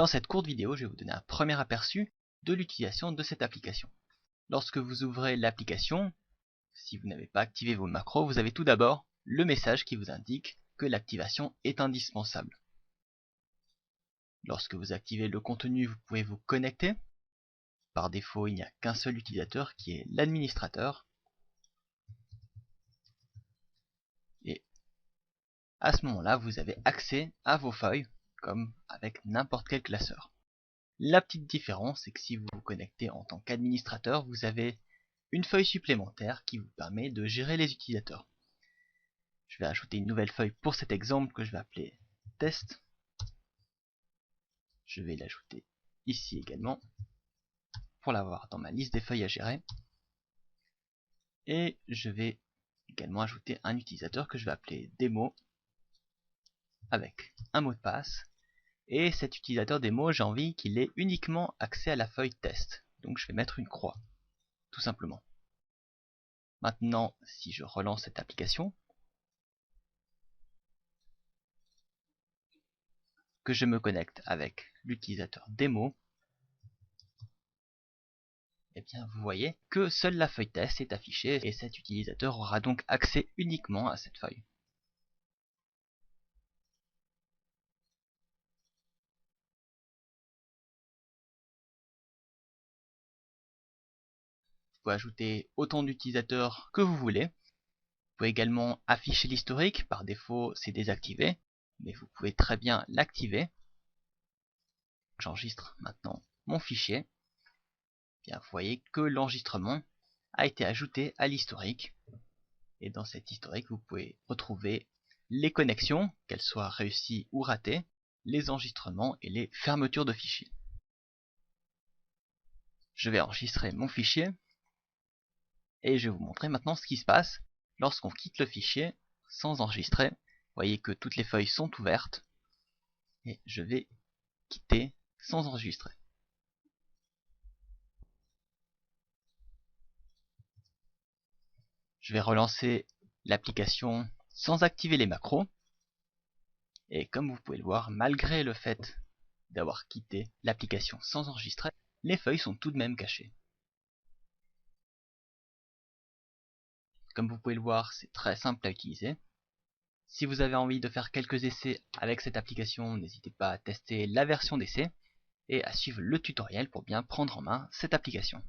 Dans cette courte vidéo, je vais vous donner un premier aperçu de l'utilisation de cette application. Lorsque vous ouvrez l'application, si vous n'avez pas activé vos macros, vous avez tout d'abord le message qui vous indique que l'activation est indispensable. Lorsque vous activez le contenu, vous pouvez vous connecter. Par défaut, il n'y a qu'un seul utilisateur qui est l'administrateur. Et à ce moment-là, vous avez accès à vos feuilles, comme avec n'importe quel classeur. La petite différence, c'est que si vous vous connectez en tant qu'administrateur, vous avez une feuille supplémentaire qui vous permet de gérer les utilisateurs. Je vais ajouter une nouvelle feuille pour cet exemple que je vais appeler test. Je vais l'ajouter ici également pour l'avoir dans ma liste des feuilles à gérer. Et je vais également ajouter un utilisateur que je vais appeler démo avec un mot de passe. Et cet utilisateur démo, j'ai envie qu'il ait uniquement accès à la feuille test. Donc je vais mettre une croix, tout simplement. Maintenant, si je relance cette application, que je me connecte avec l'utilisateur démo, et bien vous voyez que seule la feuille test est affichée et cet utilisateur aura donc accès uniquement à cette feuille. Vous pouvez ajouter autant d'utilisateurs que vous voulez. Vous pouvez également afficher l'historique, par défaut c'est désactivé, mais vous pouvez très bien l'activer. J'enregistre maintenant mon fichier. Bien, vous voyez que l'enregistrement a été ajouté à l'historique. Et dans cet historique, vous pouvez retrouver les connexions, qu'elles soient réussies ou ratées, les enregistrements et les fermetures de fichiers. Je vais enregistrer mon fichier et je vais vous montrer maintenant ce qui se passe lorsqu'on quitte le fichier sans enregistrer. Vous voyez que toutes les feuilles sont ouvertes et je vais quitter sans enregistrer. Je vais relancer l'application sans activer les macros. Et comme vous pouvez le voir, malgré le fait d'avoir quitté l'application sans enregistrer, les feuilles sont tout de même cachées. Comme vous pouvez le voir, c'est très simple à utiliser. Si vous avez envie de faire quelques essais avec cette application, n'hésitez pas à tester la version d'essai et à suivre le tutoriel pour bien prendre en main cette application.